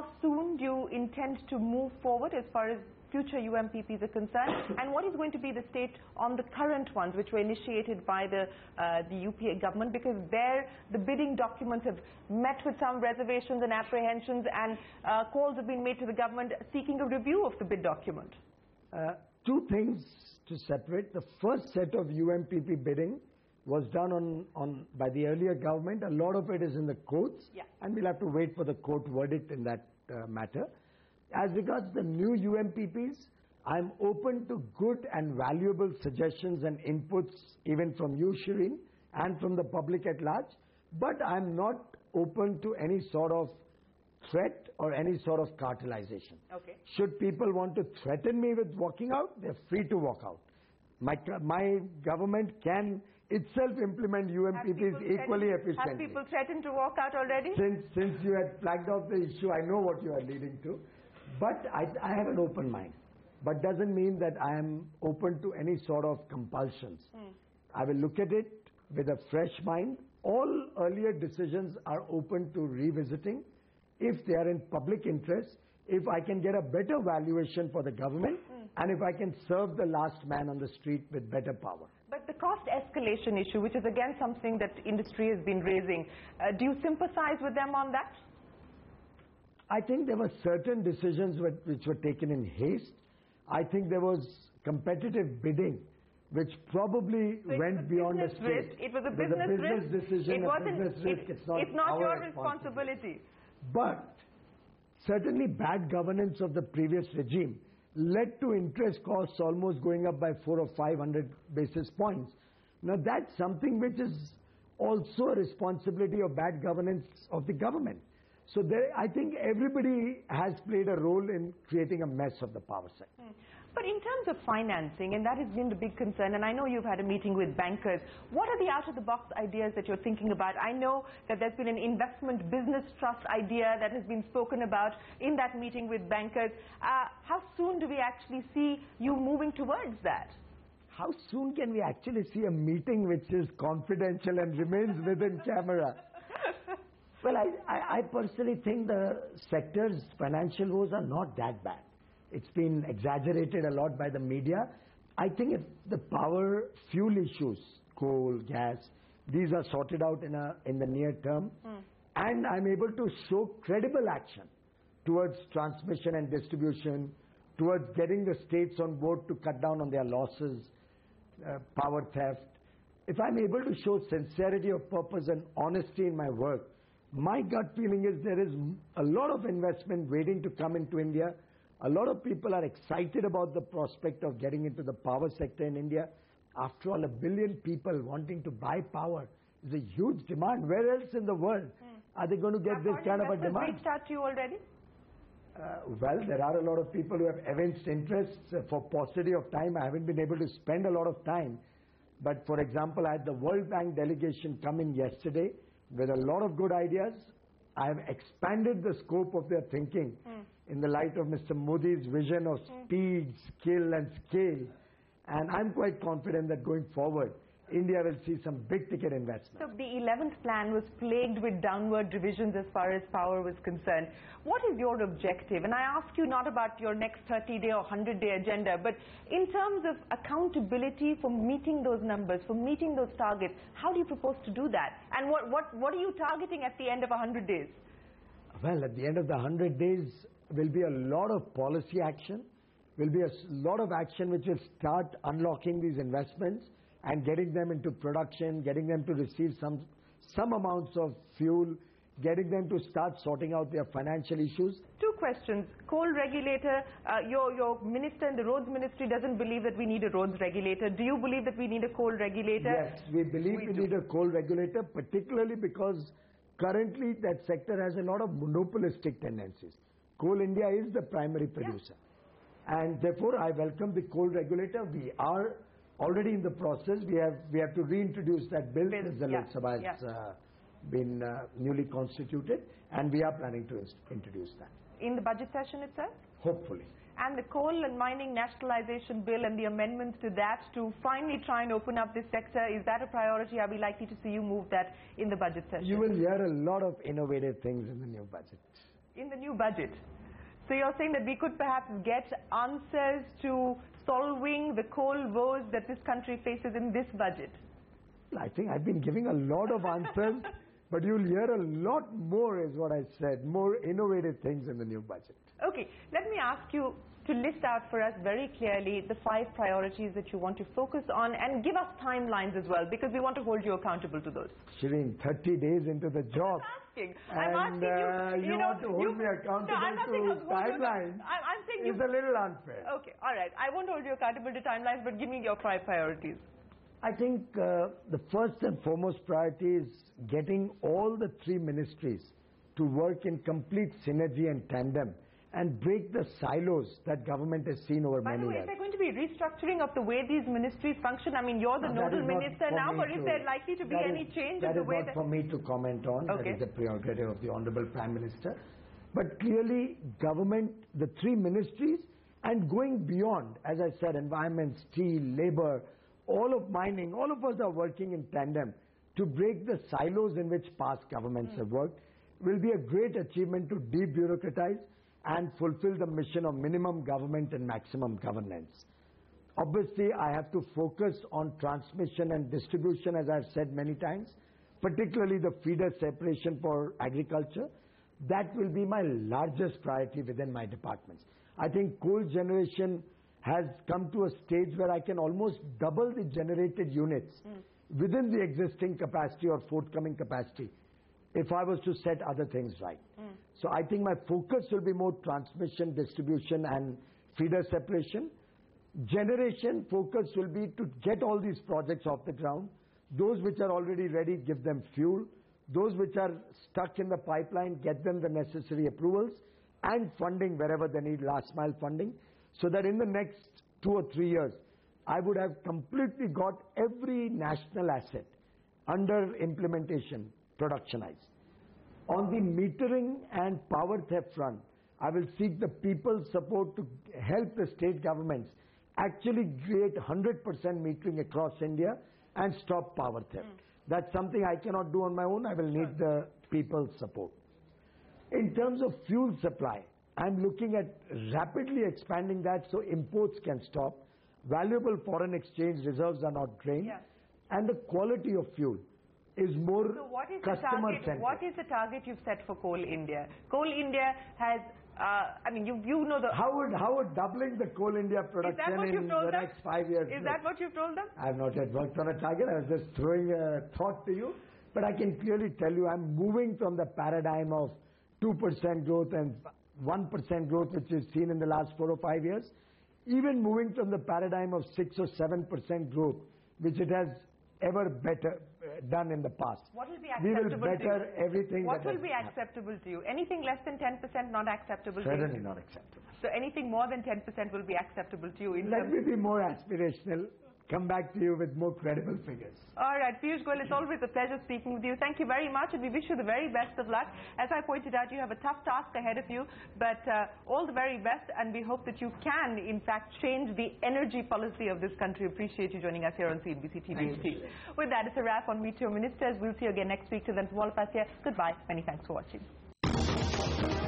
How soon do you intend to move forward as far as future UMPPs are concerned? And what is going to be the state on the current ones, which were initiated by the UPA government? Because there, the bidding documents have met with some reservations and apprehensions, and calls have been made to the government seeking a review of the bid document. Two things to separate. The first set of UMPP bidding was done by the earlier government. A lot of it is in the courts, and we'll have to wait for the court verdict in that matter. As regards the new UMPPs, I'm open to good and valuable suggestions and inputs, even from you, Shereen, and from the public at large. But I'm not open to any sort of threat or any sort of cartelization. Okay. Should people want to threaten me with walking out, they're free to walk out. My government can itself implement UMPPs equally efficiently. Have people threatened to walk out already? Since you had flagged off the issue, I know what you are leading to. But I have an open mind. But doesn't mean that I am open to any sort of compulsions. I will look at it with a fresh mind. All earlier decisions are open to revisiting if they are in public interest, if I can get a better valuation for the government, and if I can serve the last man on the street with better power. But the cost escalation issue, which is again something that industry has been raising, do you sympathize with them on that? I think there were certain decisions which were taken in haste. I think there was competitive bidding, which probably went beyond the state. It was a business risk. Decision, business risk. It's not your responsibility. But certainly bad governance of the previous regime led to interest costs almost going up by 400 or 500 basis points. Now that's something which is also a responsibility of bad governance of the government. So I think everybody has played a role in creating a mess of the power sector. But in terms of financing, and that has been the big concern, and I know you've had a meeting with bankers, what are the out-of-the-box ideas that you're thinking about? I know that there's been an investment business trust idea that has been spoken about in that meeting with bankers. How soon do we actually see you moving towards that? How soon can we actually see a meeting which is confidential and remains within camera? Well, I personally think the sector's financial woes are not that bad. It's been exaggerated a lot by the media. I think if the power fuel issues, coal, gas, these are sorted out in the near term, and I'm able to show credible action towards transmission and distribution, towards getting the states on board to cut down on their losses, power theft. If I'm able to show sincerity of purpose and honesty in my work, my gut feeling is there is a lot of investment waiting to come into India. A lot of people are excited about the prospect of getting into the power sector in India. After all, 1 billion people wanting to buy power is a huge demand. Where else in the world are they going to get this kind of a demand? Have reached out to you already? Well, there are a lot of people who have evinced interests. For paucity of time, I haven't been able to spend a lot of time. But for example, I had the World Bank delegation come in yesterday with a lot of good ideas. I have expanded the scope of their thinking in the light of Mr. Modi's vision of speed, skill and scale. And I'm quite confident that going forward, India will see some big-ticket investment. So the 11th plan was plagued with downward revisions as far as power was concerned. What is your objective? And I ask you not about your next 30-day or 100-day agenda, but in terms of accountability for meeting those numbers, for meeting those targets, how do you propose to do that? And what are you targeting at the end of 100 days? Well, at the end of the 100 days, will be a lot of policy action, will be a lot of action which will start unlocking these investments and getting them into production, getting them to receive some amounts of fuel, getting them to start sorting out their financial issues. Two questions. Coal regulator, your minister in the roads ministry doesn't believe that we need a roads regulator. Do you believe that we need a coal regulator? Yes, we believe we need a coal regulator, particularly because currently that sector has a lot of monopolistic tendencies. Coal India is the primary producer. And therefore, I welcome the coal regulator. We are already in the process. We have to reintroduce that bill as the Lok Sabha has been newly constituted, and we are planning to introduce that. In the budget session itself? Hopefully. And the coal and mining nationalization bill and the amendments to that to finally try and open up this sector, is that a priority? Are we likely to see you move that in the budget session? You will hear a lot of innovative things in the new budget. In the new budget. So you're saying that we could perhaps get answers to solving the coal woes that this country faces in this budget? I think I've been giving a lot of answers, but you'll hear a lot more is what I said, more innovative things in the new budget. Okay, let me ask you to list out for us very clearly the 5 priorities that you want to focus on and give us timelines as well, because we want to hold you accountable to those. Shereen, 30 days into the job. I'm asking you, you want to hold me accountable to timelines. I'm saying it's a little unfair. Okay, all right. I won't hold you accountable to timelines, but give me your 5 priorities. I think the first and foremost priority is getting all the 3 ministries to work in complete synergy and tandem and break the silos that government has seen over many years. By the way, is there going to be restructuring of the way these ministries function? I mean, you're the nodal minister now, but is there likely to be any change in the way that is not for me to comment on. Okay. That is the prerogative of the Honorable Prime Minister. But clearly, government, the 3 ministries, and going beyond, as I said, environment, steel, labor, all of mining, all of us are working in tandem to break the silos in which past governments have worked, will be a great achievement to debureaucratize and fulfill the mission of minimum government and maximum governance. Obviously, I have to focus on transmission and distribution, as I've said many times, particularly the feeder separation for agriculture. That will be my largest priority within my departments. I think coal generation has come to a stage where I can almost double the generated units within the existing capacity or forthcoming capacity if I was to set other things right. So I think my focus will be more transmission, distribution and feeder separation. Generation focus will be to get all these projects off the ground. Those which are already ready, give them fuel. Those which are stuck in the pipeline, get them the necessary approvals and funding wherever they need last mile funding, so that in the next 2 or 3 years, I would have completely got every national asset under implementation, productionized. On the metering and power theft front, I will seek the people's support to help the state governments actually create 100% metering across India and stop power theft. That's something I cannot do on my own. I will need the people's support. In terms of fuel supply, I'm looking at rapidly expanding that so imports can stop, valuable foreign exchange reserves are not drained, and the quality of fuel is more customer-centric. What is the target you've set for Coal India? Coal India has, I mean, you know the... How would doubling the Coal India production in the next 5 years? Is that what you've told them? I have not yet worked on a target. I was just throwing a thought to you. But I can clearly tell you I'm moving from the paradigm of 2% growth and 1% growth which is seen in the last 4 or 5 years, even moving from the paradigm of 6 or 7% growth, which it has ever better done in the past. What will be acceptable we will better to you? Everything. What will be acceptable to you? Anything less than 10% not acceptable to you? Certainly not acceptable. So anything more than 10% will be acceptable to you? Let me be more aspirational. Come back to you with more credible figures. All right, Piyush Goyal, it's always a pleasure speaking with you. Thank you very much, and we wish you the very best of luck. As I pointed out, you have a tough task ahead of you, but all the very best, and we hope that you can, in fact, change the energy policy of this country. Appreciate you joining us here on CNBC TV. With that, it's a wrap on Meet Your Ministers. We'll see you again next week. Till then, from all of us here, goodbye. Many thanks for watching.